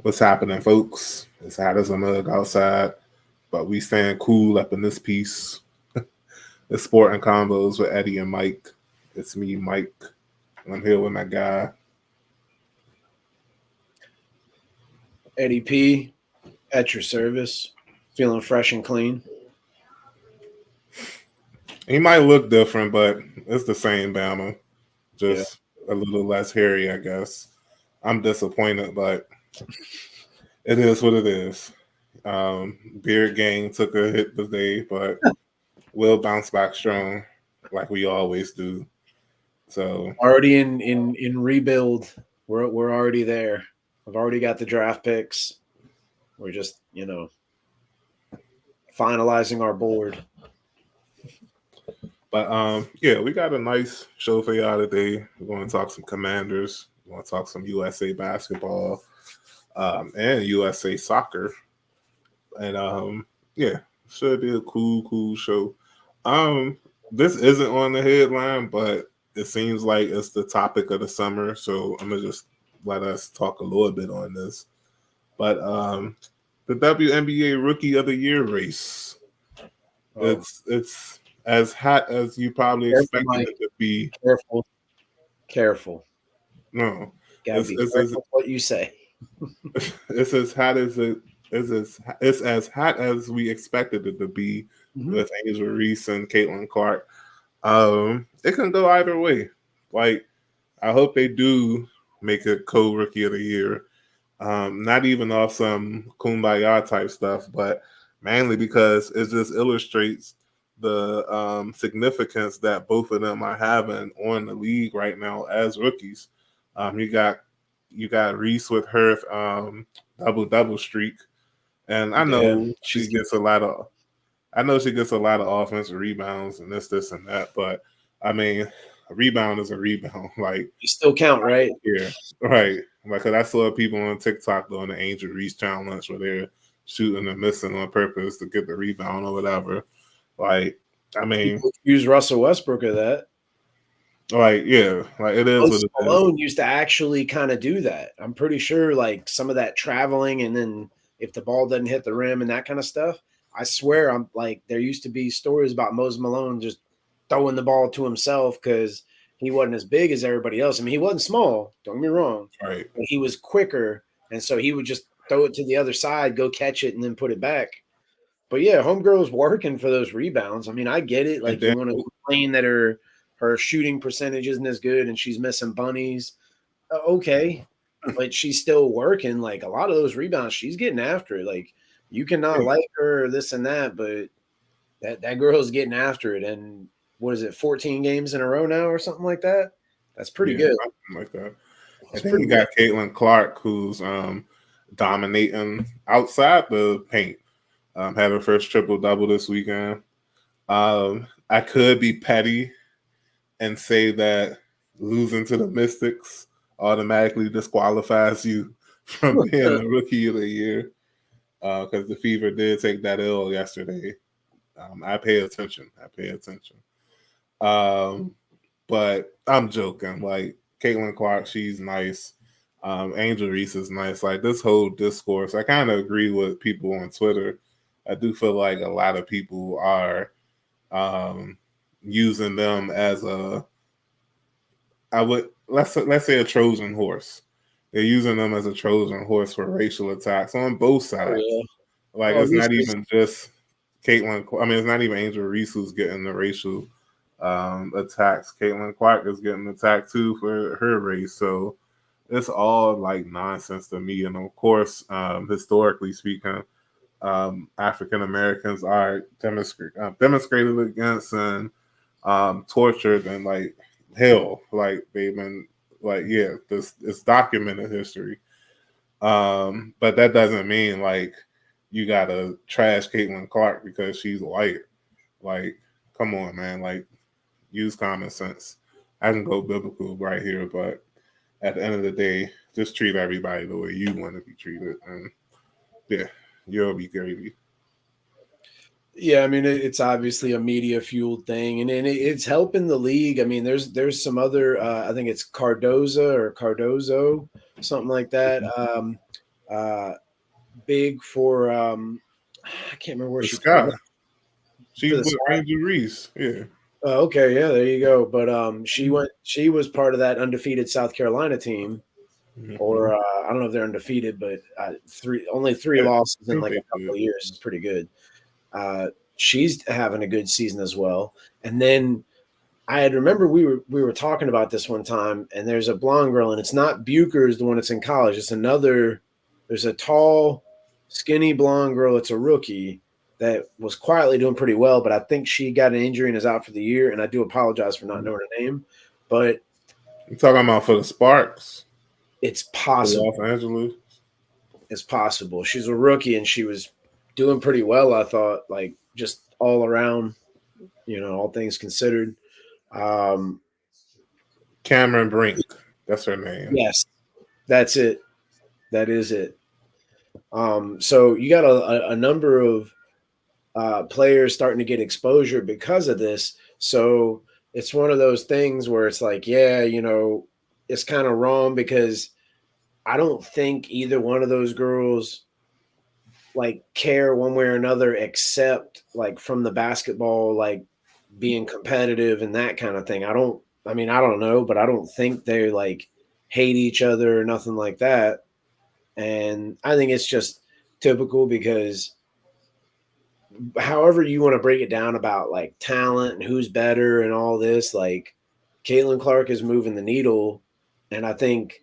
What's happening, folks? It's hot as a mug outside, but we staying cool up in this piece. It's Sport and Convos with Eddie and Mike. It's me, Mike. I'm here with my guy. Eddie P, at your service, feeling fresh and clean. He might look different, but it's the same Bama. Yeah. Just a little less hairy, I guess. I'm disappointed, but it is what it is. Beard gang took a hit today, but we'll bounce back strong like we always do. So Already in rebuild. We're already there. I've already got the draft picks. We're just, finalizing our board. But yeah, we got a nice show for y'all today. We're going to talk some Commanders. We're going to talk some USA basketball and USA soccer. And yeah, should be a cool show. This isn't on the headline, but it seems like it's the topic of the summer. So I'm gonna just let us talk a little bit on this. But the WNBA Rookie of the Year race. It's as hot as you probably expected Mike. it to be. Careful. No, Gotta be careful what you say. It's as hot as it's as hot as we expected it to be with Angel Reese and Caitlin Clark. It can go either way. Like, I hope they do make a co-rookie of the year. Not even off some kumbaya type stuff, but mainly because it just illustrates the significance that both of them are having on the league right now as rookies. You got Reese with her double streak, and I know she gets a lot of offensive rebounds and this and that, but I mean, a rebound is a rebound. Like, you still count, right? Yeah, right. Like, cause I saw people on TikTok doing the Angel Reese challenge where they're shooting and missing on purpose to get the rebound or whatever. Like, I mean, people use Russell Westbrook of that. Like, yeah, like it is what it is. Malone used to actually kind of do that. I'm pretty sure, like some of that traveling, and then if the ball doesn't hit the rim and that kind of stuff. I swear, I'm like there used to be stories about Moses Malone just throwing the ball to himself because he wasn't as big as everybody else. I mean, he wasn't small. Don't get me wrong. Right. But he was quicker, and so he would just throw it to the other side, go catch it, and then put it back. But yeah, homegirl's working for those rebounds. I mean, I get it. Like you want to complain that her shooting percentage isn't as good and she's missing bunnies. Okay. But she's still working. Like a lot of those rebounds, she's getting after it. Like you cannot like her or this and that, but that girl's getting after it. And what is it, 14 games in a row now or something like that? That's pretty good. Something like that. I think you got Caitlin Clark, who's dominating outside the paint. Had her first triple-double this weekend. I could be petty and say that losing to the Mystics automatically disqualifies you from being the Rookie of the Year because the Fever did take that L yesterday. I pay attention. But I'm joking. Like, Caitlin Clark, she's nice. Angel Reese is nice. Like, this whole discourse, I kind of agree with people on Twitter. I do feel like a lot of people are using them as let's say a Trojan horse. They're using them as a Trojan horse for racial attacks on both sides. Oh, yeah. Like, it's not even just Caitlin. I mean, it's not even Angel Reese who's getting the racial attacks. Caitlin Clark is getting attacked too for her race. So it's all like nonsense to me. And of course, historically speaking, African Americans are demonstrated against and tortured and like hell. Like, they've been like, yeah, it's documented history. But that doesn't mean like you gotta trash Caitlin Clark because she's white. Like, come on, man. Like, use common sense. I can go biblical right here, but at the end of the day, just treat everybody the way you want to be treated, and yeah, you'll be gravy. Yeah, I mean it's obviously a media fueled thing, and it's helping the league. I mean, there's some other. I think it's Cardozo, something like that. big for I can't remember where The she played. Sky. She For the with Sky. Angel Reese. Yeah. Oh, okay, yeah, there you go. But she was part of that undefeated South Carolina team. Mm-hmm. Or I don't know if they're undefeated, but only three I losses in think like they a couple did. of years is pretty good. She's having a good season as well. And then I had remember we were talking about this one time, and there's a blonde girl, and it's not Bucher's the one that's in college. It's another. There's a tall, skinny blonde girl. It's a rookie that was quietly doing pretty well, but I think she got an injury and is out for the year. And I do apologize for not knowing her name, but You talking about for the Sparks, it's the possible. Los Angeles? It's possible. She's a rookie, and she was doing pretty well. I thought, like just all around, all things considered. Um, Cameron Brink. That's her name. yes, that's it. That is it. So you got a number of players starting to get exposure because of this. So it's one of those things where it's like, yeah, it's kind of wrong because I don't think either one of those girls like care one way or another, except like from the basketball, like being competitive and that kind of thing. I don't know, but I don't think they like hate each other or nothing like that. And I think it's just typical because however you want to break it down about like talent and who's better and all this, like Caitlin Clark is moving the needle. And I think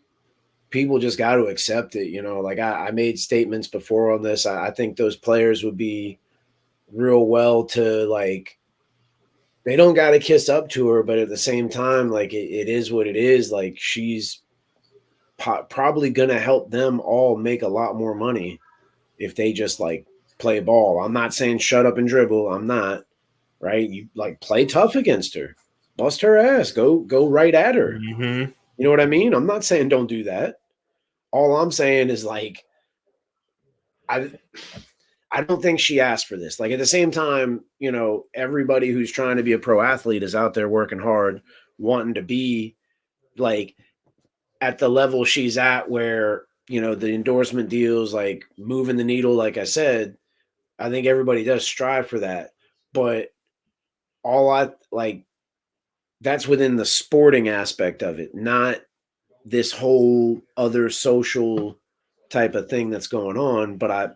people just got to accept it. Like I made statements before on this. I think those players would be real well to like, they don't got to kiss up to her, but at the same time, like it is what it is. Like she's probably going to help them all make a lot more money if they just like play ball. I'm not saying shut up and dribble. I'm not, right. You like play tough against her, bust her ass, go right at her. Mm-hmm. You know what I mean? I'm not saying don't do that. All I'm saying is like I I don't think she asked for this. Like at the same time, everybody who's trying to be a pro athlete is out there working hard, wanting to be like at the level she's at where, the endorsement deals, like moving the needle, like I said, I think everybody does strive for that. But all I like that's within the sporting aspect of it, not this whole other social type of thing that's going on. But I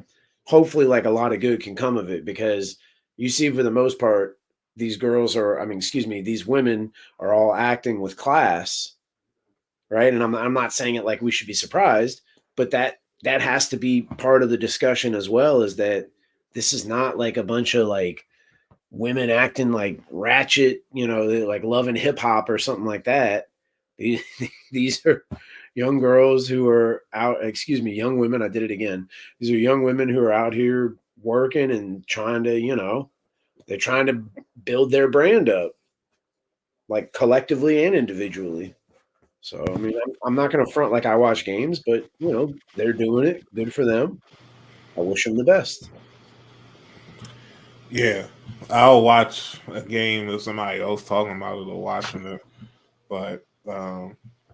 hopefully like a lot of good can come of it because you see for the most part, these girls are, excuse me, these women are all acting with class, right? And I'm not saying it like we should be surprised, but that has to be part of the discussion as well, is that this is not like a bunch of like women acting like ratchet, like loving hip hop or something like that. These, these are young girls who are out, excuse me, young women. I did it again. These are young women who are out here working and trying to, they're trying to build their brand up, like collectively and individually. So, I'm not going to front like I watch games, but, they're doing it. Good for them. I wish them the best. Yeah. I'll watch a game if somebody else talking about it or watching it. But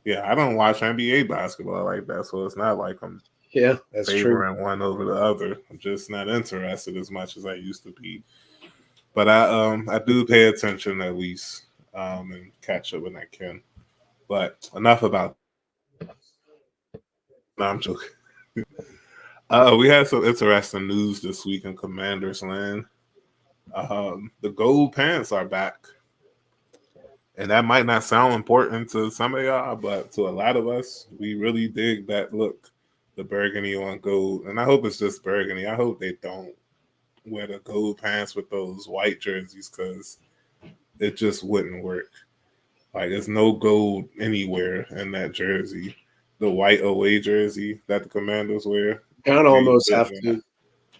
yeah, I don't watch NBA basketball like that, so it's not like I'm Yeah, that's true. favoring one over the other. I'm just not interested as much as I used to be. But I do pay attention at least and catch up when I can. But enough about. No, I'm joking. We had some interesting news this week in Commanders Land. The gold pants are back. And that might not sound important to some of y'all, but to a lot of us, we really dig that look, the burgundy on gold. And I hope it's just burgundy. I hope they don't wear the gold pants with those white jerseys because it just wouldn't work. Like, there's no gold anywhere in that jersey. The white away jersey that the Commanders wear. Kind of almost have to,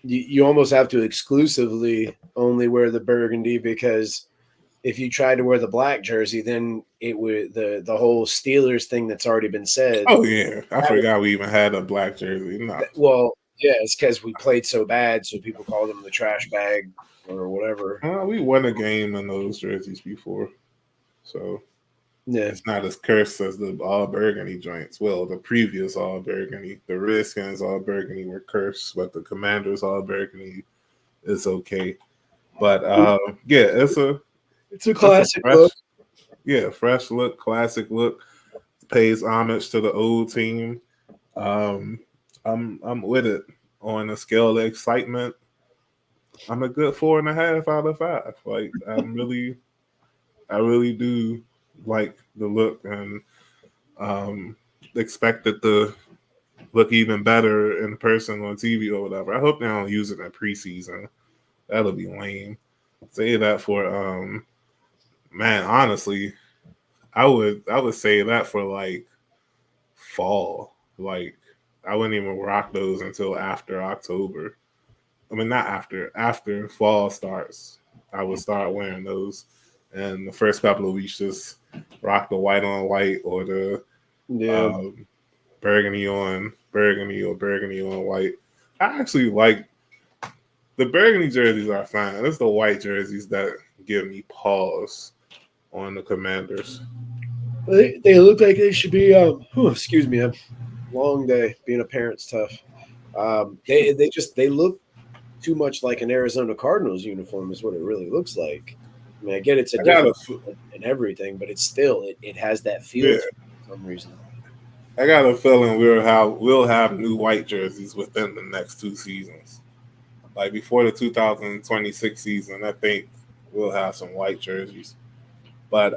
you almost have to exclusively only wear the burgundy, because if you tried to wear the black jersey, then it would the whole Steelers thing that's already been said. Oh, yeah. I forgot we even had a black jersey. No. Well, yeah, it's because we played so bad, so people called them the trash bag or whatever. We won a game in those jerseys before. So Yeah. It's not as cursed as the all burgundy joints. Well, the previous all burgundy, the Redskins all burgundy were cursed, but the Commanders all burgundy is okay. But yeah, It's a it's a classic fresh, look. yeah, fresh look, classic look. Pays homage to the old team. Um, I'm with it on a scale of excitement. I'm a good 4.5 out of 5. Like I really do like the look and um, expect it to look even better in person on TV or whatever. I hope they don't use it in preseason. That'll be lame. Say that for man, honestly, I would say that for like fall. Like I wouldn't even rock those until after October. I mean, not after fall starts. I would start wearing those, and the first couple of weeks just rock the white on white or the Yeah. um, burgundy on burgundy or burgundy on white. I actually like the burgundy jerseys are fine. It's the white jerseys that give me pause on the Commanders. They look like they should be. Excuse me, a long day. Being a parent's tough. They look too much like an Arizona Cardinals uniform is what it really looks like. I mean, I get it's a I got a different and everything, but it's still it has that feel yeah. to it for some reason. I got a feeling we'll have new white jerseys within the next 2 seasons. Like before the 2026 season, I think we'll have some white jerseys. But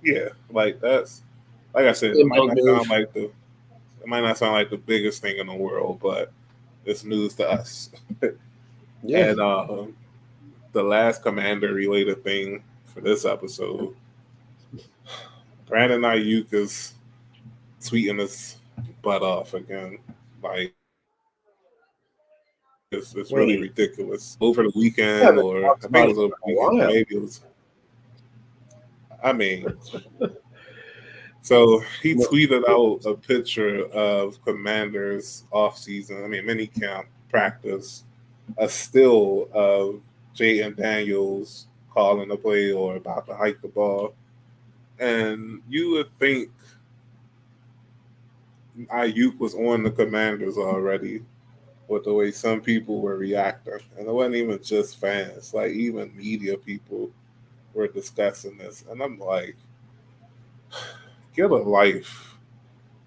yeah, like that's like I said, Slim dunk move. it might not sound like the biggest thing in the world, but it's news to us. Yeah. And the last commander related thing for this episode, Brandon Aiyuk is tweeting his butt off again. Like it's really Wait, ridiculous. Over the I weekend, haven't or talked I think about it it was over the in a weekend, or while. maybe it was. I mean, so he tweeted out a picture of Commanders off season. I mean, mini camp practice, a still of Jay Daniels calling the play or about to hike the ball, and you would think Aiyuk was on the Commanders already with the way some people were reacting, and it wasn't even just fans; like even media people were discussing this, and I'm like, get a life,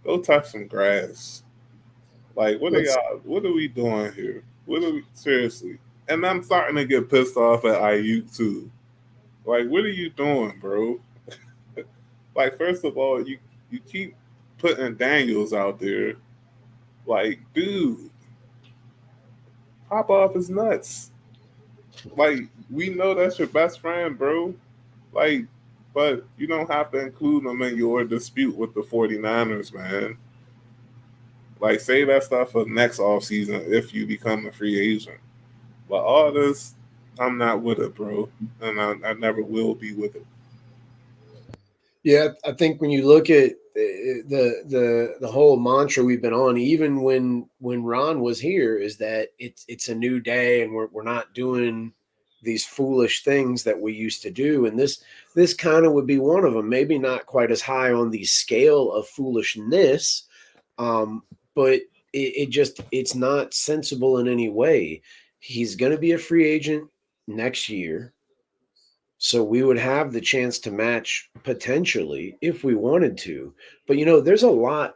go touch some grass. Like, what are Let's, y'all? What are we doing here? What are we seriously? And I'm starting to get pissed off at IU too. Like, what are you doing, bro? Like, first of all, you keep putting Daniels out there. Like, dude, pop off his nuts. Like, we know that's your best friend, bro. Like, but you don't have to include them in your dispute with the 49ers, man. Like, save that stuff for next off season if you become a free agent. But all this, I'm not with it, bro, and I never will be with it. yeah, I think when you look at the whole mantra we've been on, even when Ron was here, is that it's a new day and we're not doing these foolish things that we used to do, and this kind of would be one of them. Maybe not quite as high on the scale of foolishness, but it's not sensible in any way. He's going to be a free agent next year. So we would have the chance to match potentially if we wanted to. But there's a lot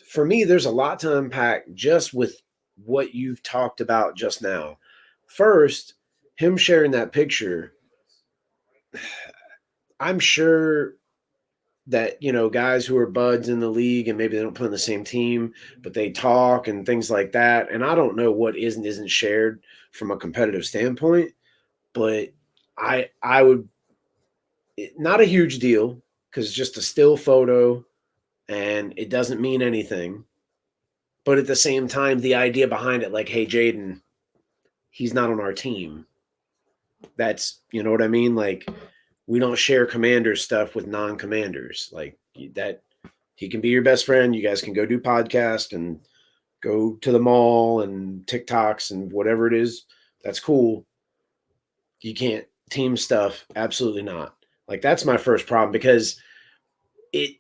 for me, there's a lot to unpack just with what you've talked about just now. First, him sharing that picture, I'm sure that, guys who are buds in the league and maybe they don't play on the same team, but they talk and things like that. And I don't know what isn't shared from a competitive standpoint, but I would not a huge deal because it's just a still photo and it doesn't mean anything. But at the same time, the idea behind it, like, hey, Jaden, he's not on our team. That's, you know what I mean? Like, we don't share commanders stuff with non-commanders. Like that, he can be your best friend. You guys can go do podcast and go to the mall and TikToks and whatever it is. That's cool. You can't team stuff. Absolutely not. Like that's my first problem because it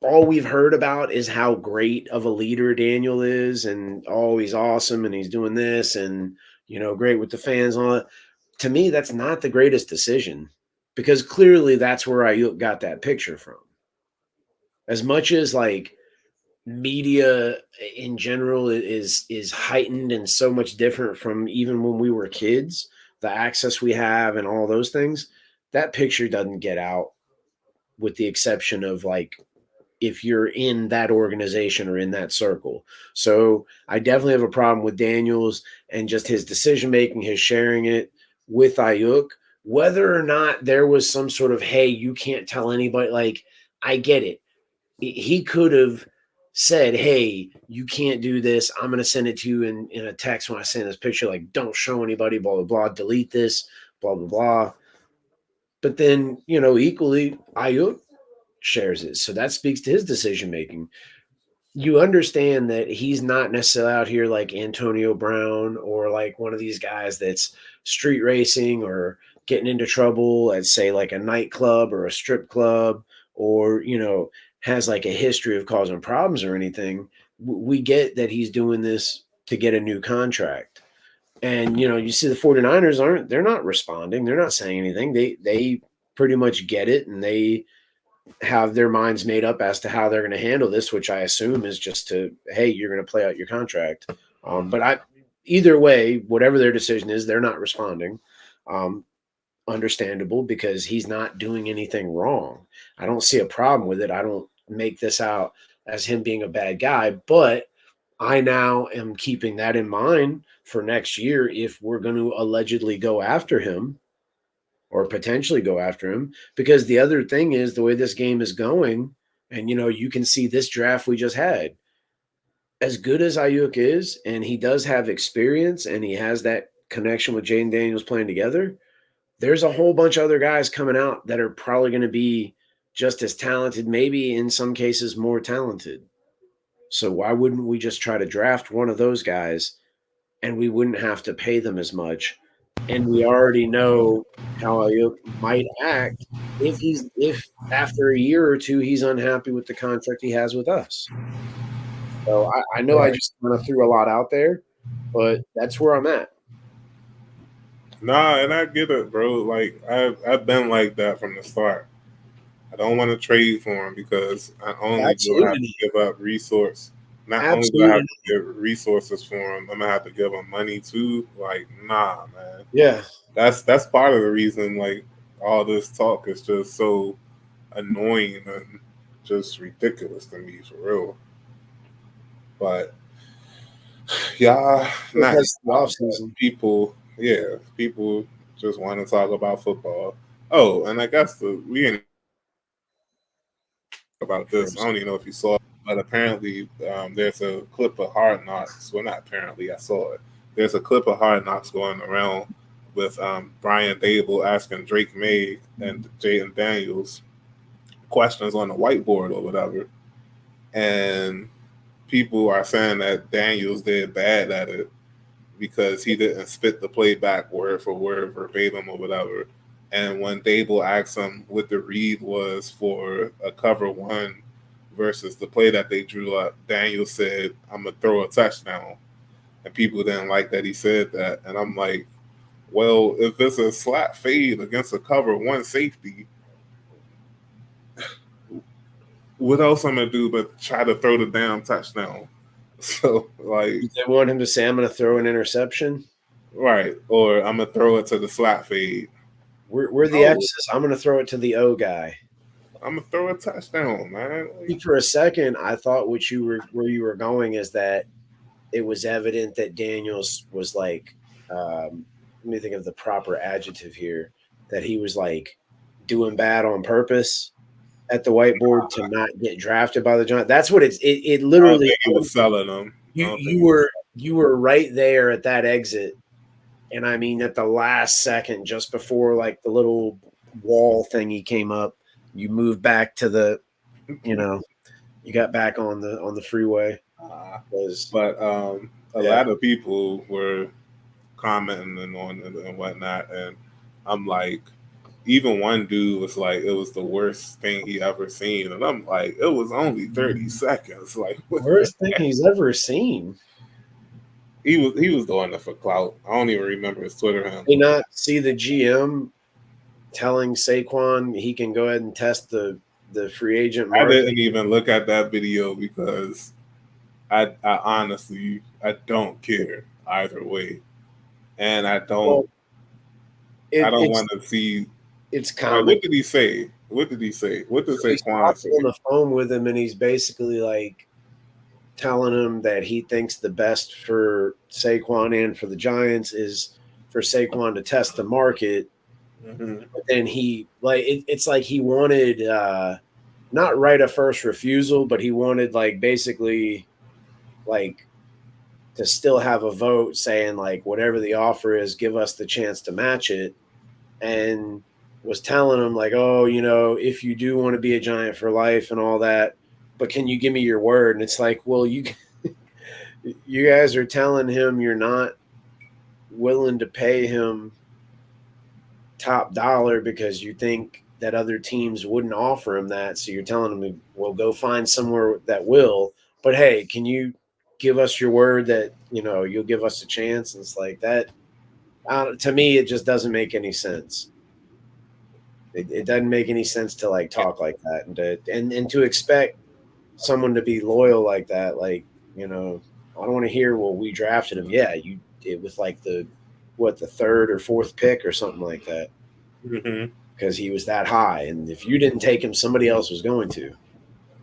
all we've heard about is how great of a leader Daniel is and oh he's awesome and he's doing this and great with the fans and all that. To me, that's not the greatest decision because clearly that's where Aiyuk got that picture from. As much as like media in general is heightened and so much different from even when we were kids, the access we have and all those things, that picture doesn't get out with the exception of like if you're in that organization or in that circle. So I definitely have a problem with Daniels and just his decision making, his sharing it with Aiyuk. Whether or not there was some sort of, hey, you can't tell anybody, like, I get it. He could have said, hey, you can't do this. I'm going to send it to you in a text when I send this picture, like, don't show anybody, blah, blah, blah, delete this, blah, blah, blah. But then, equally, Aiyuk shares it. So that speaks to his decision making. You understand that he's not necessarily out here like Antonio Brown or like one of these guys that's street racing or getting into trouble at say like a nightclub or a strip club or has like a history of causing problems or anything. We get that he's doing this to get a new contract. And you see the 49ers they're not responding. They're not saying anything. They pretty much get it and they have their minds made up as to how they're going to handle this, which I assume is just to, hey, you're going to play out your contract. But either way, whatever their decision is, they're not responding. Understandable because he's not doing anything wrong. I don't see a problem with it. I don't make this out as him being a bad guy, but I now am keeping that in mind for next year if we're going to allegedly go after him or potentially go after him. Because the other thing is the way this game is going, and you can see this draft we just had. As good as Aiyuk is, and he does have experience, and he has that connection with Jaden Daniels playing together. There's a whole bunch of other guys coming out that are probably going to be just as talented, maybe in some cases more talented. So why wouldn't we just try to draft one of those guys, and we wouldn't have to pay them as much? And we already know how Aiyuk might act if after a year or two he's unhappy with the contract he has with us. So I know I Right. just kind of threw a lot out there, but that's where I'm at. Nah, and I get it, bro. Like I've been like that from the start. I don't want to trade for him because I only do have to Absolutely. give up resource. Not only do I have Absolutely. to give resources for him, I'm gonna have to give him money too. Like, nah, man. Yeah. That's part of the reason. Like, all this talk is just so annoying and just ridiculous to me for real. But yeah, not Because the y'all, off but season. people. Yeah, people just want to talk about football. Oh, and I guess we ain't about this. I don't even know if you saw it, but apparently there's a clip of Hard Knocks. Well, not apparently, I saw it. There's a clip of Hard Knocks going around with Brian Dable asking Drake May and Jaden Daniels questions on the whiteboard or whatever. And people are saying that Daniels did bad at it because he didn't spit the playback word for word verbatim or whatever. And when Dable asked him what the read was for a cover one versus the play that they drew up, Daniel said, I'm going to throw a touchdown. And people didn't like that he said that. And I'm like, well, if it's a slap fade against a cover one safety, what else I'm going to do but try to throw the damn touchdown? So, like, They want him to say, I'm going to throw an interception. right. Or I'm going to throw it to the slap fade. We're the No, X's. I'm going to throw it to the O guy. I'm gonna throw a touchdown, man. Like, For a second, I thought where you were going is that it was evident that Daniels was like, let me think of the proper adjective here, that he was like doing bad on purpose at the whiteboard to not get drafted by the Giants. That's what it I don't literally think he was selling them. I you don't think you he was. were you were right there at that exit. And I mean at the last second, just before like the little wall thingy came up, you moved back to the, you know, you got back on the freeway. Was But a yeah. lot of people were commenting and on and whatnot, and I'm like, even one dude was like, it was the worst thing he ever seen, and I'm like, it was only 30 seconds. Like, Worst thing he's ever seen. He was doing it for clout. I don't even remember his Twitter handle. Did not see the GM telling Saquon he can go ahead and test the free agent market. I didn't even look at that video because I honestly I don't care either way, and I don't want to see. It's Like, common. what did he say? What did he say? What did Saquon say? On the phone with him, and he's basically like telling him that he thinks the best for Saquon and for the Giants is for Saquon to test the market. Mm-hmm. But then he it's like he wanted not right of first refusal, but he wanted like basically like to still have a vote saying like whatever the offer is, give us the chance to match it. And was telling him like, oh, you know, if you do want to be a Giant for life and all that, but can you give me your word? And it's like, well, you guys are telling him you're not willing to pay him top dollar because you think that other teams wouldn't offer him that. So you're telling him, well, go find somewhere that will. But hey, can you give us your word that, you know, you'll give us a chance? And it's like that. To me, it just doesn't make any sense. It doesn't make any sense to like talk like that and to expect someone to be loyal like that. Like, you know, I don't want to hear, well, we drafted him. Yeah, you did with like the third or fourth pick or something like that. Mm-hmm. Because he was that high, and if you didn't take him, somebody else was going to.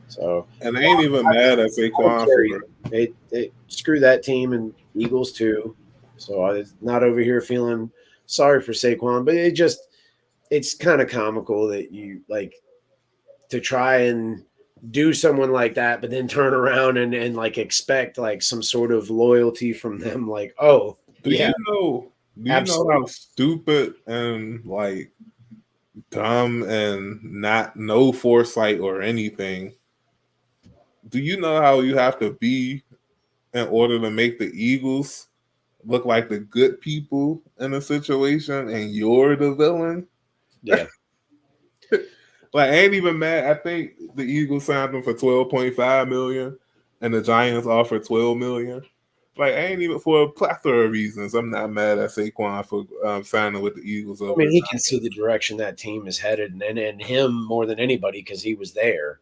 So, and I ain't even mad at Saquon for they screw that team and Eagles too. So I'm not over here feeling sorry for Saquon, but it's kind of comical that you like to try and do someone like that, but then turn around and like expect like some sort of loyalty from them. Like, oh, do yeah, you know how stupid and like dumb and not no foresight or anything? Do you know how you have to be in order to make the Eagles look like the good people in a situation and you're the villain? Yeah. Like, I ain't even mad. I think the Eagles signed him for $12.5 million and the Giants offered $12 million. Like, I ain't even, for a plethora of reasons, I'm not mad at Saquon for signing with the Eagles. I mean, he can see the direction that team is headed, and him more than anybody because he was there.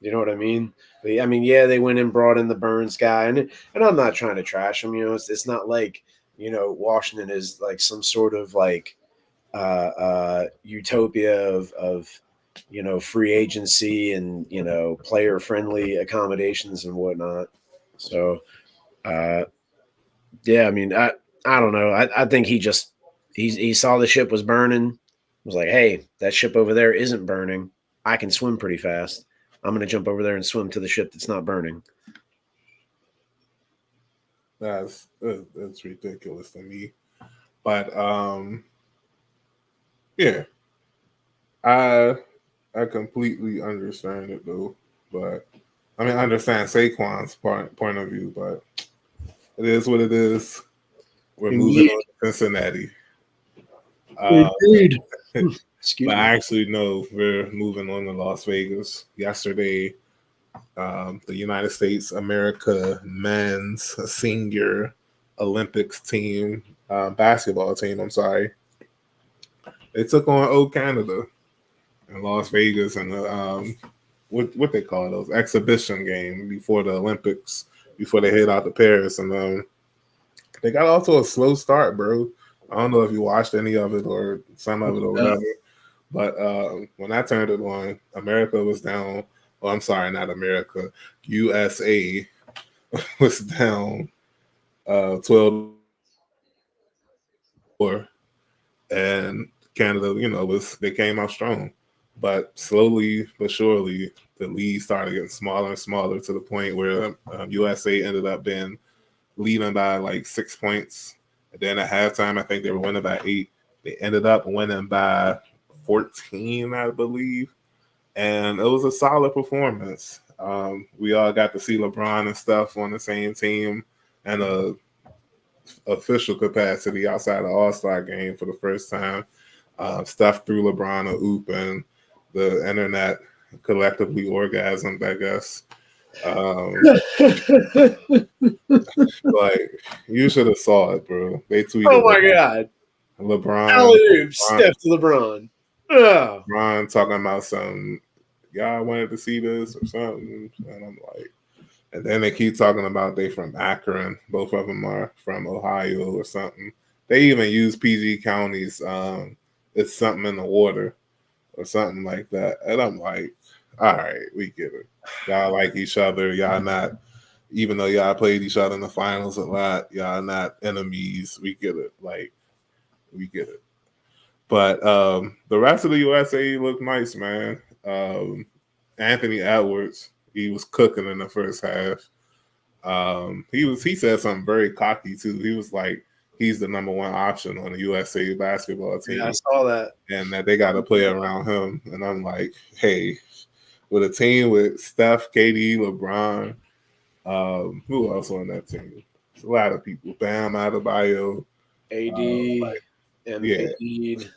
You know what I mean? I mean, yeah, they went and brought in the Burns guy, and I'm not trying to trash him. You know, it's not like, you know, Washington is like some sort of like utopia of you know, free agency and, you know, player friendly accommodations and whatnot. So yeah, I mean, I don't know. I think he saw the ship was burning. Was like, hey, that ship over there isn't burning. I can swim pretty fast. I'm going to jump over there and swim to the ship that's not burning. That's ridiculous to me. But yeah, I completely understand it though. But I mean, I understand Saquon's point of view, but it is what it is. We're moving on to Cincinnati. Indeed. But I actually know we're moving on to Las Vegas. Yesterday, the United States America men's senior Olympics team, basketball team, I'm sorry, they took on Old Canada in Las Vegas and what they call those exhibition game before the Olympics, before they head out to Paris, and they got off to a slow start, bro. I don't know if you watched any of it or some of it or whatever, but when I turned it on, America was down. Oh, I'm sorry, not America. USA was down 12, and Canada, you know, they came out strong. But slowly but surely, the lead started getting smaller and smaller to the point where USA ended up being leading by like 6 points. And then at halftime, I think they were winning by 8. They ended up winning by 14, I believe. And it was a solid performance. We all got to see LeBron and stuff on the same team and a official capacity outside the All-Star game for the first time. Steph threw LeBron a oop, and the internet collectively orgasmed, I guess. Like you should have saw it, bro. They Oh tweeted my god! LeBron, Alley-oop, Steph to LeBron. Oh. LeBron talking about some. Y'all wanted to see this or something, and I'm like, and then they keep talking about they from Akron. Both of them are from Ohio or something. They even use PG counties. It's something in the water or something like that. And I'm like, all right, we get it. Y'all like each other. Y'all not, even though y'all played each other in the finals a lot, y'all not enemies. We get it. Like, we get it. But the rest of the USA looked nice, man. Anthony Edwards, he was cooking in the first half. He said something very cocky too. He was like, he's the number one option on the USA basketball team. Yeah, I saw that. And that they got to play around him. And I'm like, hey, with a team with Steph, KD, LeBron, who else on that team? It's a lot of people. Bam Adebayo, AD, Embiid.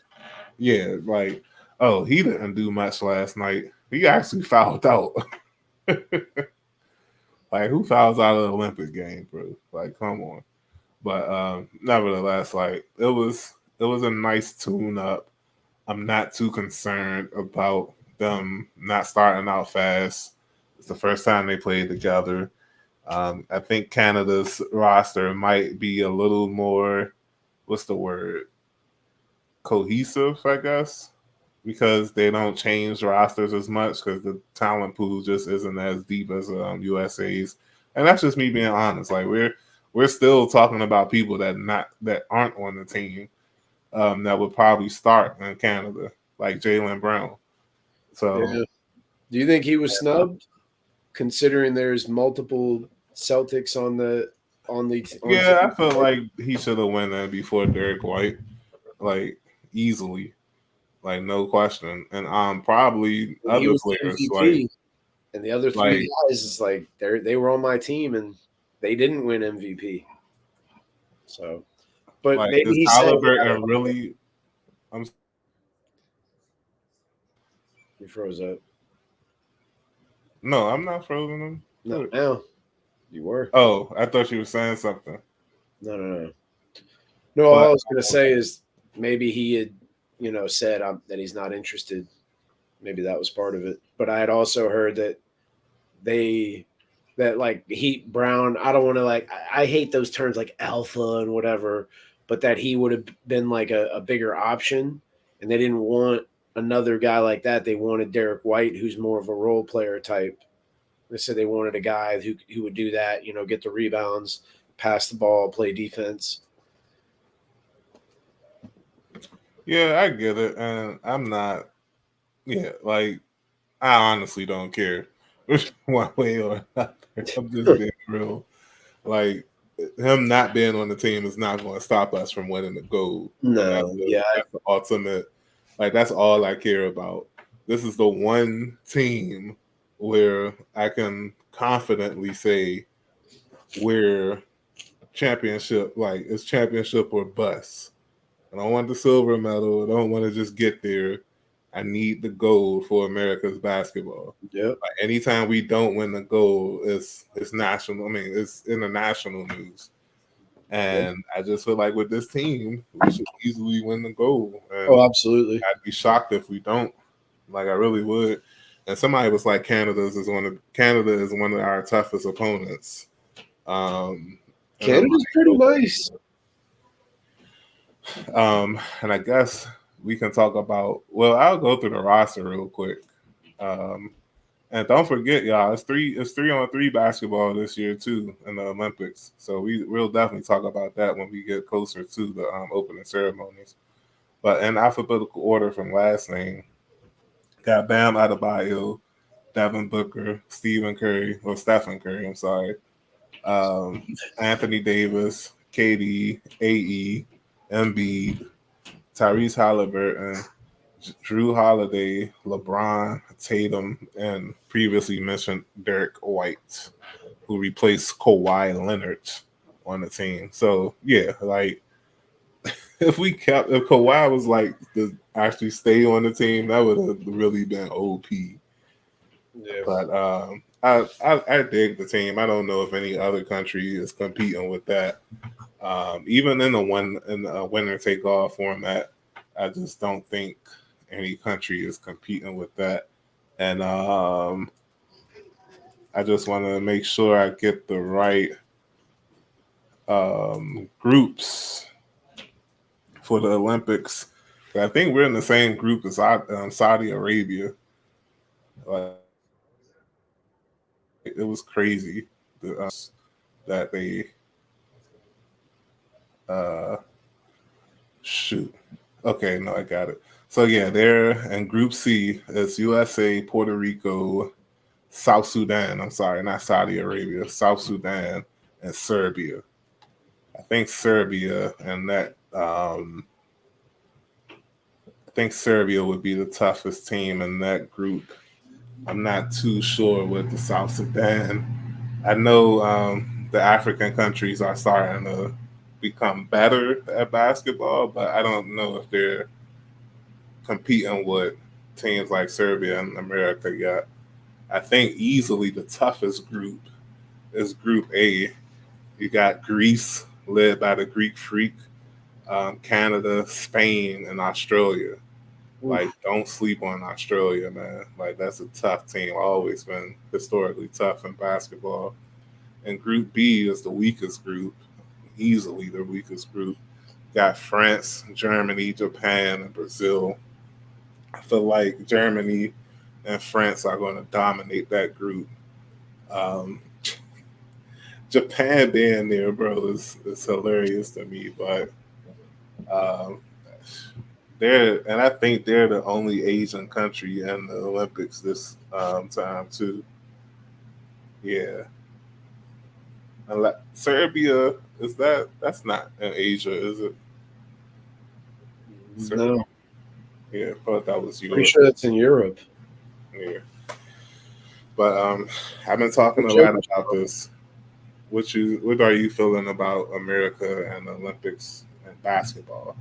Yeah, like, oh, he didn't do much last night. He actually fouled out. Like, who fouls out of the Olympic game, bro? Like, come on. But nevertheless, like, it was a nice tune up. I'm not too concerned about them not starting out fast. It's the first time they played together. I think Canada's roster might be a little more, what's the word, cohesive, I guess, because they don't change rosters as much because the talent pool just isn't as deep as USA's. And that's just me being honest. Like we're still talking about people that aren't on the team that would probably start in Canada, like Jaylen Brown. So, yeah. Do you think he was snubbed, considering there's multiple Celtics on I feel like he should have went in before Derek White, like easily, like no question. And probably other players MVP, like, and the other three guys is like they were on my team and they didn't win MVP. So, but like maybe is he Halliburton really? You froze up. No, I'm not frozen him. No, now you were. Oh, I thought you were saying something. No. No, all I was going to say is maybe he had, said that he's not interested. Maybe that was part of it. But I had also heard that like Heat Brown, I don't want to I hate those terms like alpha and whatever, but that he would have been like a bigger option, and they didn't want another guy like that. They wanted Derek White, who's more of a role player type. They said they wanted a guy who would do that, get the rebounds, pass the ball, play defense. Yeah, I get it. And I'm not, like, I honestly don't care one way or another. I'm just being real. Like, him not being on the team is not going to stop us from winning the gold. No, that's the ultimate. Like, that's all I care about. This is the one team where I can confidently say we're championship, like it's championship or bust. I don't want the silver medal. I don't want to just get there. I need the gold for America's basketball. Yep. Like anytime we don't win the gold, it's national. I mean, it's international news. And I just feel like with this team, we should easily win the gold. And absolutely. I'd be shocked if we don't. Like I really would. And somebody was like, Canada is one of our toughest opponents. Canada's pretty nice. And I guess we can talk about. Well, I'll go through the roster real quick. And don't forget, y'all, it's 3-on-3 basketball this year too in the Olympics. So we'll definitely talk about that when we get closer to the opening ceremonies. But in alphabetical order from last name, got Bam Adebayo, Devin Booker, Stephen Curry, I'm sorry, Anthony Davis, KD, AE, Embiid, Tyrese Halliburton, Drew Holiday, LeBron, Tatum, and previously mentioned Derek White, who replaced Kawhi Leonard on the team. So yeah, like if Kawhi was like the actually stay on the team, that would have really been OP. Yeah. But I dig the team. I don't know if any other country is competing with that. Even in the winner take all format, I just don't think any country is competing with that. And I just want to make sure I get the right groups for the Olympics. I think we're in the same group as Saudi Arabia. It was crazy that they uh, shoot. Okay, no, I got it. So yeah, they're in Group C. It's USA, Puerto Rico, South Sudan. I'm sorry, not Saudi Arabia. South Sudan and Serbia. I think Serbia and that. I think Serbia would be the toughest team in that group. I'm not too sure with the South Sudan. I know the African countries are starting to become better at basketball, but I don't know if they're competing with teams like Serbia and America yet. I think easily the toughest group is Group A. You got Greece, led by the Greek Freak, Canada, Spain, and Australia. Like, don't sleep on Australia, man. Like, that's a tough team. Always been historically tough in basketball. And Group B is the weakest group, easily the weakest group. Got France, Germany, Japan, and Brazil. I feel like Germany and France are going to dominate that group. Um, Japan being there, bro, is hilarious to me. But um, and I think they're the only Asian country in the Olympics this time too. Yeah, Serbia that's not in Asia, is it? Serbia. No, Yeah, I thought that was pretty Europe. sure that's in Europe. Yeah, but I've been talking a lot about this. What are you feeling about America and the Olympics and basketball?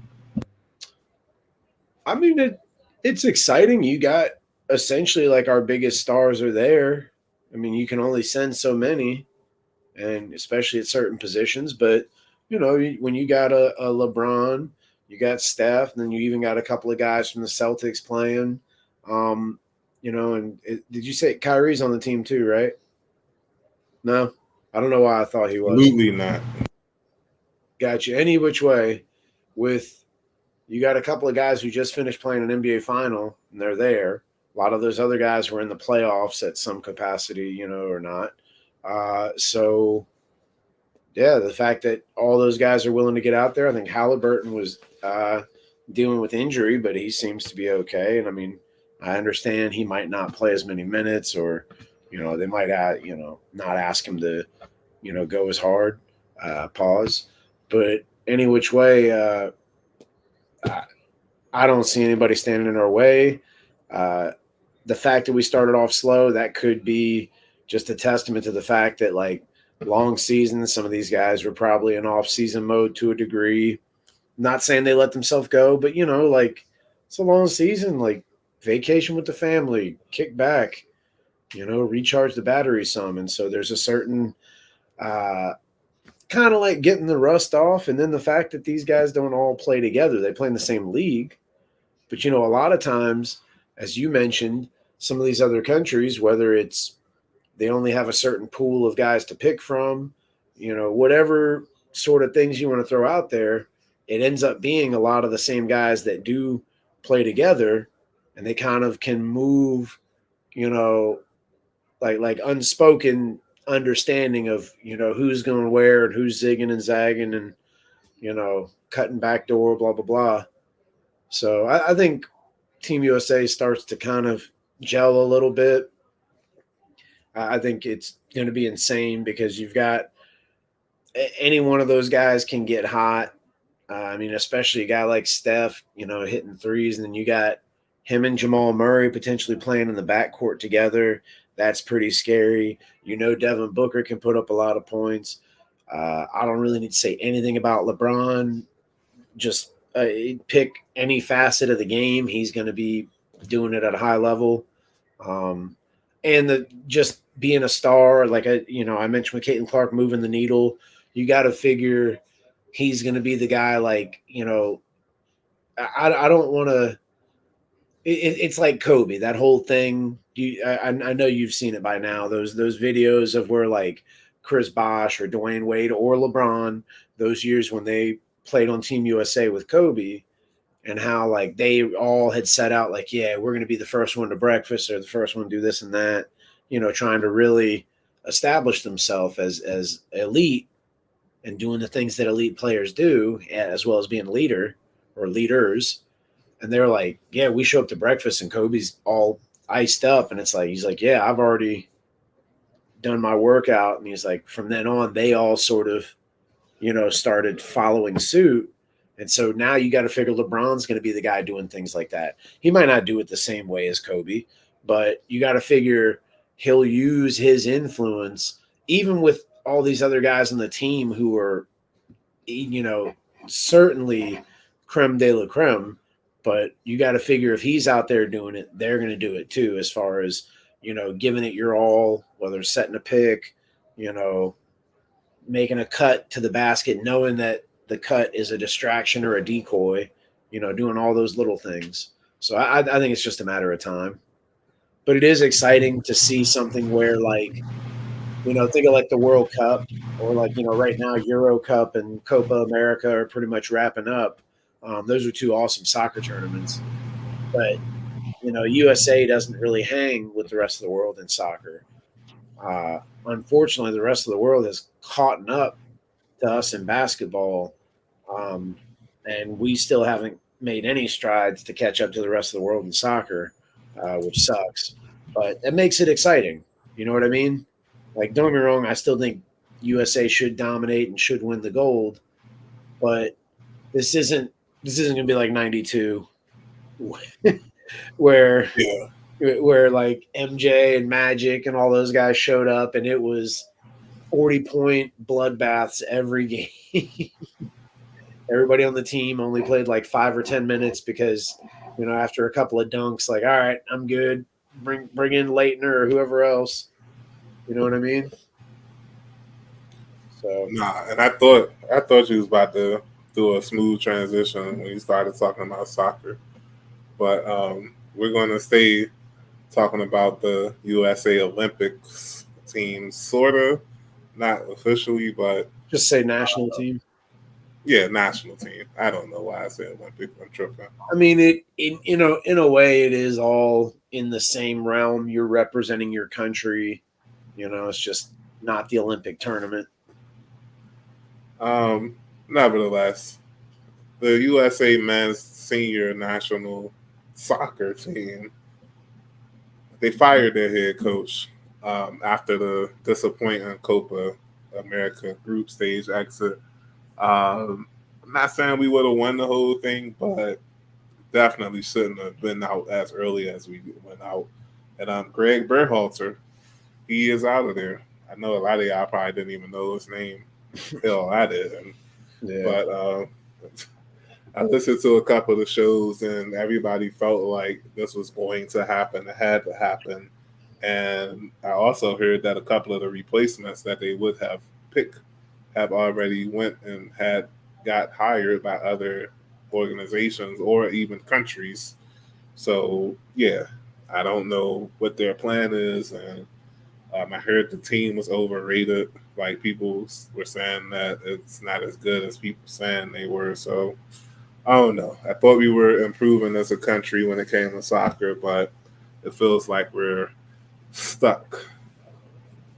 I mean, it's exciting. You got essentially like our biggest stars are there. I mean, you can only send so many, and especially at certain positions. But when you got a LeBron, you got Steph, and then you even got a couple of guys from the Celtics playing. Um, did you say Kyrie's on the team too? Right? No, I don't know why I thought he was. Absolutely not. Got you. Any which way, with you got a couple of guys who just finished playing an NBA final and they're there. A lot of those other guys were in the playoffs at some capacity, or not. So yeah, the fact that all those guys are willing to get out there. I think Halliburton was dealing with injury, but he seems to be okay. And I mean, I understand he might not play as many minutes, or they might not ask him to go as hard. Pause. But any which way, I don't see anybody standing in our way. Uh, the fact that we started off slow, that could be just a testament to the fact that like long seasons, some of these guys were probably in off season mode to a degree. Not saying they let themselves go, but like it's a long season, like vacation with the family, kick back, recharge the battery some. And so there's a certain kind of like getting the rust off. And then the fact that these guys don't all play together, they play in the same league. But a lot of times, as you mentioned, some of these other countries, whether it's they only have a certain pool of guys to pick from, whatever sort of things you want to throw out there, it ends up being a lot of the same guys that do play together, and they kind of can move, like unspoken understanding of who's going where and who's zigging and zagging and cutting back door, blah blah blah. So I think Team USA starts to kind of gel a little bit. I think it's going to be insane because you've got any one of those guys can get hot. I mean, especially a guy like Steph, hitting threes, and then you got him and Jamal Murray potentially playing in the backcourt together. That's pretty scary. Devin Booker can put up a lot of points. I don't really need to say anything about LeBron. Just pick any facet of the game, he's going to be doing it at a high level. And just being a star, like I mentioned with Caitlin Clark moving the needle, you got to figure he's going to be the guy. Like, I don't want to. It's like Kobe, that whole thing. I know you've seen it by now. Those videos of where like Chris Bosh or Dwayne Wade or LeBron, those years when they played on Team USA with Kobe, and how like they all had set out like, yeah, we're going to be the first one to breakfast or the first one to do this and that, trying to really establish themselves as elite and doing the things that elite players do, as well as being a leader or leaders. And they're like, yeah, we show up to breakfast and Kobe's all iced up. And it's like, he's like, yeah, I've already done my workout. And he's like, from then on, they all sort of, started following suit. And so now you got to figure LeBron's going to be the guy doing things like that. He might not do it the same way as Kobe, but you got to figure he'll use his influence, even with all these other guys on the team who are, certainly creme de la creme. But you got to figure if he's out there doing it, they're going to do it too, as far as, giving it your all, whether it's setting a pick, making a cut to the basket, knowing that the cut is a distraction or a decoy, doing all those little things. So I think it's just a matter of time. But it is exciting to see something where, like, think of like the World Cup or like, right now Euro Cup and Copa America are pretty much wrapping up. Those are two awesome soccer tournaments. But, USA doesn't really hang with the rest of the world in soccer. Unfortunately, the rest of the world has caught up to us in basketball, and we still haven't made any strides to catch up to the rest of the world in soccer, which sucks. But that makes it exciting. You know what I mean? Like, don't get me wrong, I still think USA should dominate and should win the gold, but this isn't going to be like '92, where Yeah. where like MJ and Magic and all those guys showed up, and it was 40-point bloodbaths every game. Everybody on the team only played like 5 or 10 minutes because, after a couple of dunks, like, all right, I'm good. Bring in Leitner or whoever else. You know what I mean? So Nah, and I thought you was about to do a smooth transition when you started talking about soccer, but we're going to stay talking about the USA Olympics team, sorta, not officially, but just say national team. yeah, national team. I don't know why I said Olympic. I'm tripping. I mean, in a way, it is all in the same realm. You're representing your country. It's just not the Olympic tournament. Nevertheless, the USA men's senior national soccer team, they fired their head coach after the disappointing Copa America group stage exit. I'm not saying we would have won the whole thing, but definitely shouldn't have been out as early as we went out. And Greg Berhalter, he is out of there. I know a lot of y'all probably didn't even know his name. Hell, I didn't. Yeah. But I listened to a couple of the shows, and everybody felt like this was going to happen. It had to happen. And I also heard that a couple of the replacements that they would have picked have already went and got hired by other organizations or even countries. So yeah, I don't know what their plan is, and I heard the team was overrated. Like people were saying that it's not as good as people saying they were. So I don't know. I thought we were improving as a country when it came to soccer, but it feels like we're stuck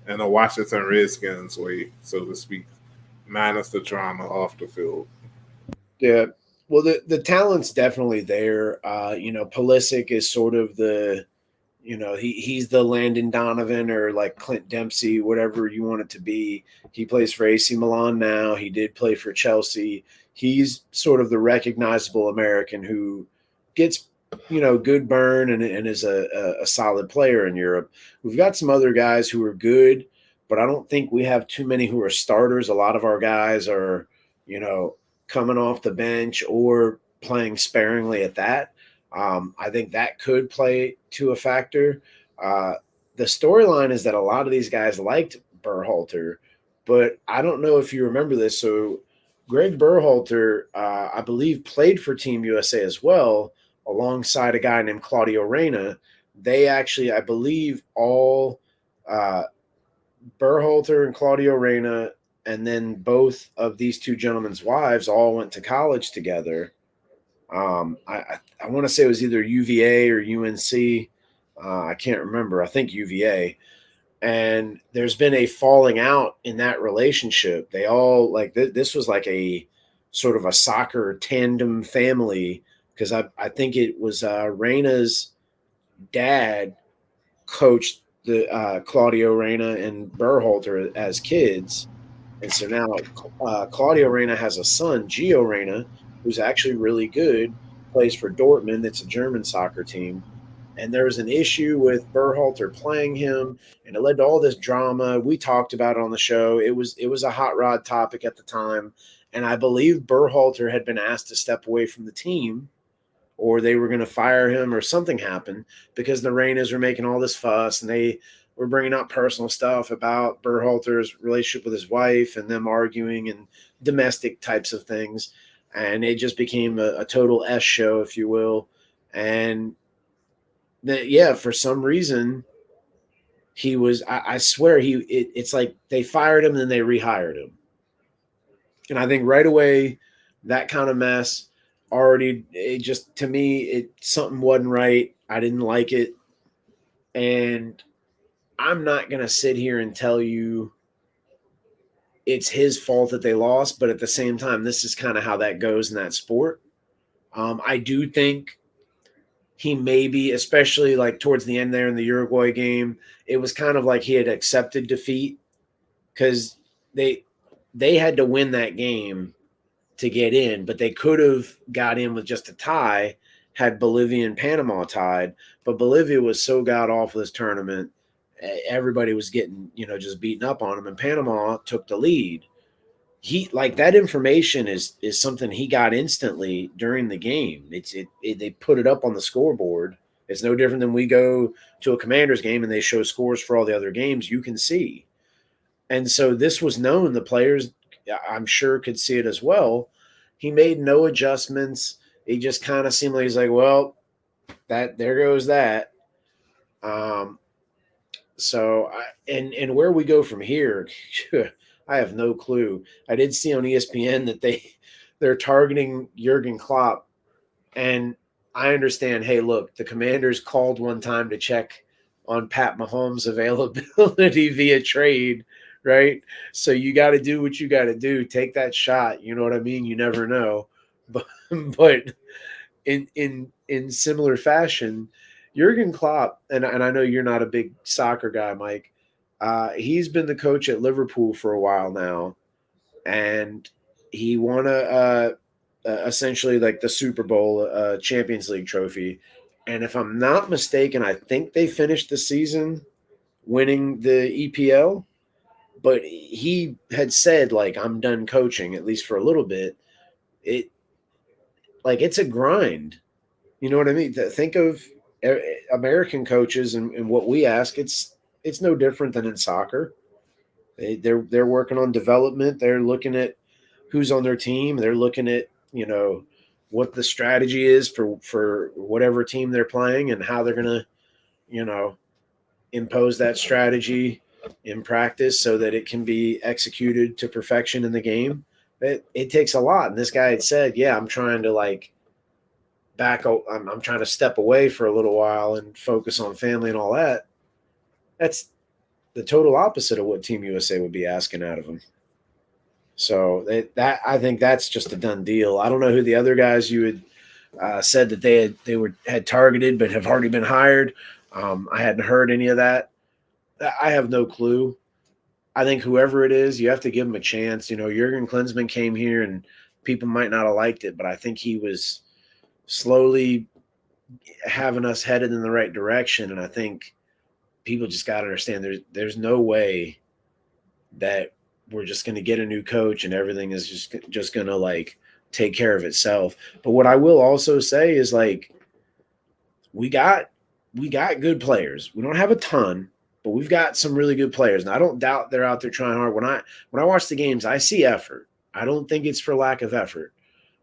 in a Washington Redskins way, so to speak, minus the drama off the field. Yeah. Well, the talent's definitely there. Pulisic is sort of the, he's the Landon Donovan or like Clint Dempsey, whatever you want it to be. He plays for AC Milan now. He did play for Chelsea. He's sort of the recognizable American who gets, good burn and is a solid player in Europe. We've got some other guys who are good, but I don't think we have too many who are starters. A lot of our guys are, coming off the bench or playing sparingly at that. I think that could play to a factor. The storyline is that a lot of these guys liked Berhalter, but I don't know if you remember this. So Greg Berhalter, I believe, played for Team USA as well, alongside a guy named Claudio Reyna. They actually, I believe, all uh, Berhalter and Claudio Reyna, and then both of these two gentlemen's wives all went to college together. I want to say it was either UVA or UNC. I can't remember. I think UVA. And there's been a falling out in that relationship. They all like this was like a sort of a soccer tandem family, because I think it was Reyna's dad coached the Claudio Reyna and Berhalter as kids. And so now Claudio Reyna has a son, Gio Reyna, who's actually really good, plays for Dortmund. It's a German soccer team. And there was an issue with Berhalter playing him, and it led to all this drama. We talked about it on the show. It was a hot rod topic at the time, and I believe Berhalter had been asked to step away from the team, or they were going to fire him, or something happened, because the Reynas were making all this fuss, and they were bringing out personal stuff about Berhalter's relationship with his wife and them arguing and domestic types of things. And it just became a total S show, if you will. And yeah, for some reason, he was, I swear, it's like they fired him and then they rehired him. And I think right away, that kind of mess already, it just, to me, something wasn't right. I didn't like it. And I'm not going to sit here and tell you it's his fault that they lost, but at the same time, this is kind of how that goes in that sport. I do think he maybe, especially like towards the end there in the Uruguay game, it was kind of like he had accepted defeat, because they had to win that game to get in, but they could have got in with just a tie had Bolivia and Panama tied. But Bolivia was so god awful this tournament. Everybody was getting, just beaten up on them, and Panama took the lead. He, like, that information is something he got instantly during the game. They put it up on the scoreboard. It's no different than we go to a Commanders game and they show scores for all the other games. You can see. And so this was known. The players, I'm sure, could see it as well. He made no adjustments. He just kind of seemed like he's like, well, there goes that. So and where we go from here, I have no clue. I did see on ESPN that they're targeting Jurgen Klopp, and I understand. Hey, look, the Commanders called one time to check on Pat Mahomes' availability via trade, right? So you got to do what you got to do. Take that shot. You know what I mean? You never know. But in similar fashion, Jurgen Klopp, and I know you're not a big soccer guy, Mike. He's been the coach at Liverpool for a while now, and he won essentially like the Super Bowl Champions League trophy. And if I'm not mistaken, I think they finished the season winning the EPL. But he had said, like, I'm done coaching, at least for a little bit. It's a grind. You know what I mean? Think of American coaches and what we ask. It's no different than in soccer. They're working on development. They're looking at who's on their team. They're looking at what the strategy is for whatever team they're playing, and how they're gonna impose that strategy in practice so that it can be executed to perfection in the game. It takes a lot. And this guy had said, "Yeah, I'm trying to I'm trying to step away for a little while and focus on family and all that." That's the total opposite of what Team USA would be asking out of him. So that I think that's just a done deal. I don't know who the other guys you had said that they had targeted but have already been hired. I hadn't heard any of that. I have no clue. I think whoever it is, you have to give him a chance. Jurgen Klinsmann came here and people might not have liked it, but I think he was slowly having us headed in the right direction. And I think people just got to understand there's no way that we're just going to get a new coach and everything is just going to take care of itself. But what I will also say is like we got good players. We don't have a ton, but we've got some really good players. And I don't doubt they're out there trying hard. When I watch the games, I see effort. I don't think it's for lack of effort.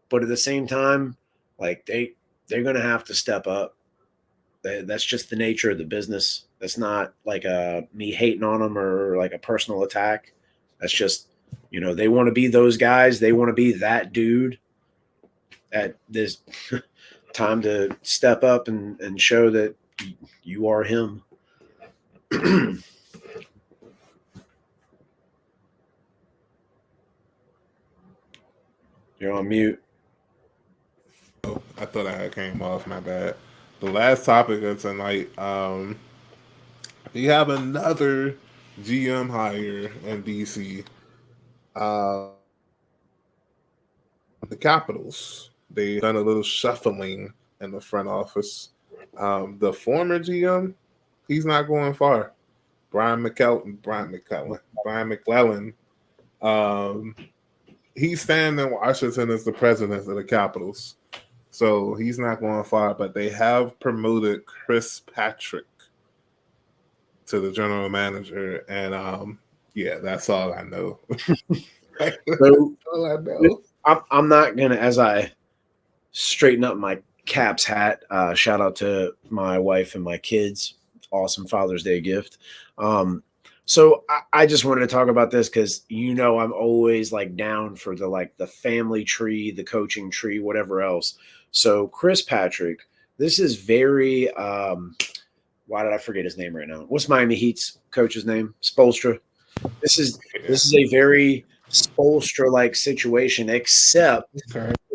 But at the same time, like they're going to have to step up. That's just the nature of the business. That's not like me hating on them or like a personal attack. That's just, they want to be those guys. They want to be that dude at this time to step up and show that you are him. You're on mute. Oh, I thought I came off. My bad. The last topic of tonight. We have another GM hire in DC. The Capitals. They done a little shuffling in the front office. The former GM, he's not going far. Brian McClellan. He's staying in Washington as the president of the Capitals. So he's not going far, but they have promoted Chris Patrick to the general manager. And yeah, that's all I know. That's all I know. I'm not going to, as I straighten up my Caps hat, shout out to my wife and my kids. Awesome Father's Day gift. So I just wanted to talk about this because I'm always like down for the family tree, the coaching tree, whatever else. So Chris Patrick, this is very why did I forget his name right now? What's Miami Heat's coach's name? Spoelstra. This is a very Spoelstra-like situation, except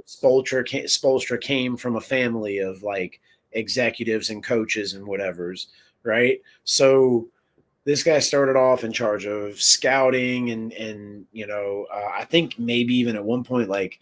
Spoelstra came from a family of like executives and coaches and whatever's, right? So this guy started off in charge of scouting and I think maybe even at one point like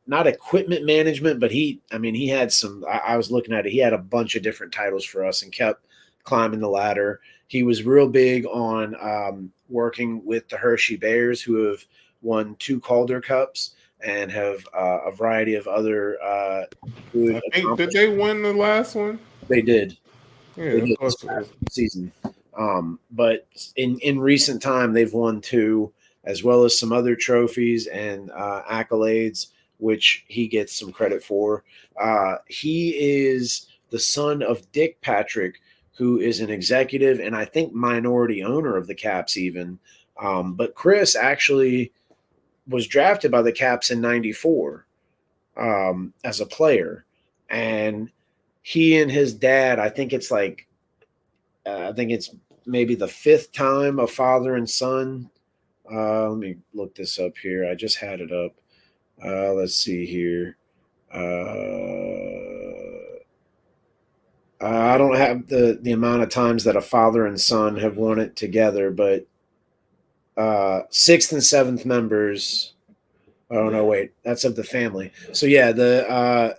not equipment management, but he had some. I was looking at it. He had a bunch of different titles for us and kept climbing the ladder. He was real big on working with the Hershey Bears, who have won 2 Calder Cups and have a variety of other. Did they win the last one? They did. Yeah, they did this season. But in recent time, they've won 2, as well as some other trophies and accolades, which he gets some credit for. He is the son of Dick Patrick, who is an executive and I think minority owner of the Caps even. But Chris actually was drafted by the Caps in '94 as a player. And he and his dad, I think it's maybe the 5th time a father and son. Let me look this up here. I just had it up. Let's see here. I don't have the amount of times that a father and son have won it together, but 6th and 7th members. Oh no, wait, that's of the family. So yeah, the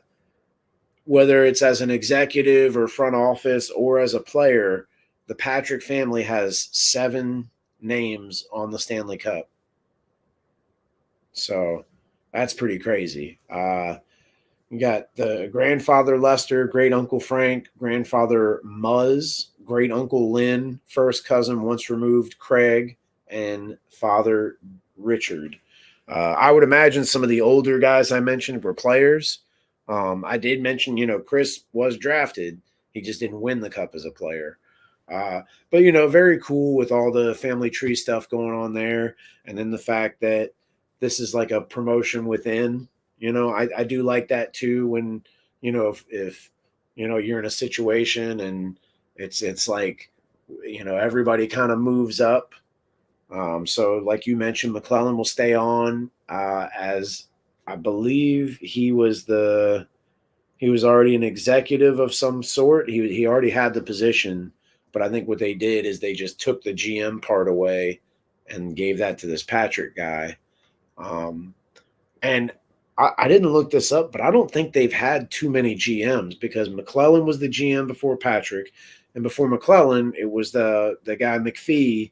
whether it's as an executive or front office or as a player, the Patrick family has 7 names on the Stanley Cup. So that's pretty crazy. You got the grandfather Lester, great uncle Frank, grandfather Muzz, great uncle Lynn, first cousin once removed Craig, and father Richard. I would imagine some of the older guys I mentioned were players. I did mention, Chris was drafted. He just didn't win the cup as a player. But, very cool with all the family tree stuff going on there. And then the fact that this is like a promotion within, I do like that too. When, if you're in a situation and it's like, everybody kind of moves up. So like you mentioned, McClellan will stay on as I believe he was already an executive of some sort. He already had the position, but I think what they did is they just took the GM part away and gave that to this Patrick guy. And I didn't look this up, but I don't think they've had too many GMs because McClellan was the GM before Patrick, and before McClellan, it was the guy McPhee,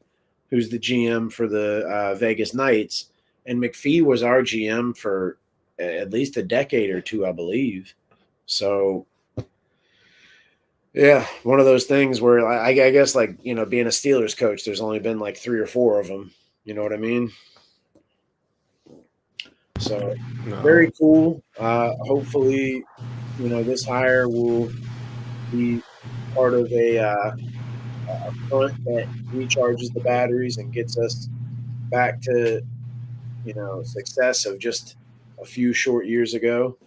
who's the GM for the Vegas Knights, and McPhee was our GM for at least a decade or two, I believe. So, yeah, one of those things where I guess, like, you know, being a Steelers coach, there's only been like 3 or 4 of them. You know what I mean? So, No, very cool. Hopefully, you know, this hire will be part of a front that recharges the batteries and gets us back to, you know, success of just a few short years ago.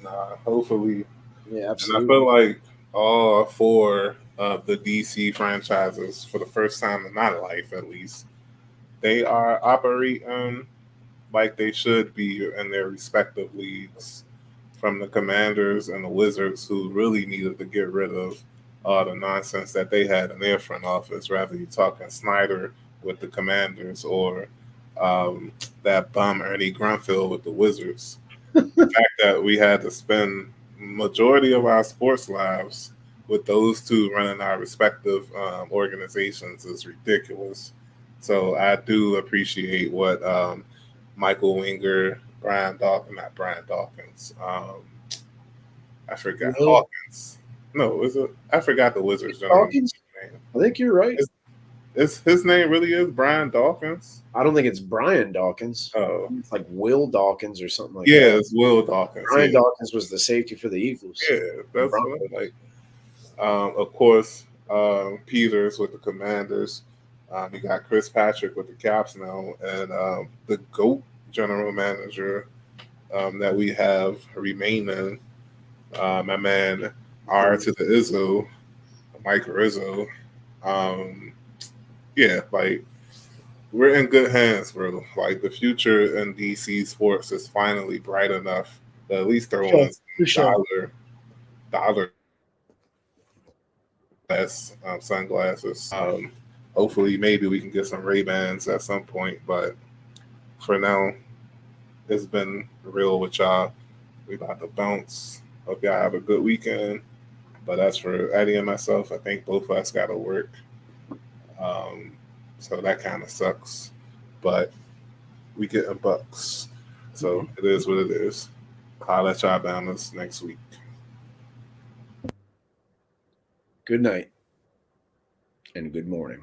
nah. Hopefully, Yeah, and I feel absolutely. like all 4 of the DC franchises, for the first time in my life at least, they are operating like they should be in their respective leagues. From the Commanders and the Wizards, who really needed to get rid of all the nonsense that they had in their front office, rather you talking Snyder with the Commanders or um, that bum Ernie Grunfeld with the Wizards. The fact that we had to spend majority of our sports lives with those two running our respective organizations is ridiculous. So I do appreciate what Michael Winger, not Brian Dawkins. I forgot Will Hawkins. No, is it? I forgot the Wizards general Dawkins? manager name. I think you're right. His name really is Brian Dawkins. I don't think it's Brian Dawkins. Oh, It's like Will Dawkins or something like yeah, that. it's Will Dawkins. Brian Yeah, Dawkins was the safety for the Eagles. yeah, The that's what I'm Broncos. like. Of course, Peters with the Commanders. You got Chris Patrick with the Caps now, and the GOAT general manager that we have remaining, my man R to the Izzo, Mike Rizzo. Um, yeah, like we're in good hands, bro. Like the future in DC sports is finally bright enough to at least throw Sure, in for some sure. dollar sunglasses. Hopefully, maybe we can get some Ray Bans at some point. But for now, it's been real with y'all. We about to bounce. Hope y'all have a good weekend. But as for Eddie and myself, I think both of us got to work. Um, so that kind of sucks. But we getting bucks. So it is what it is. I'll let y'all down this next week. Good night and good morning.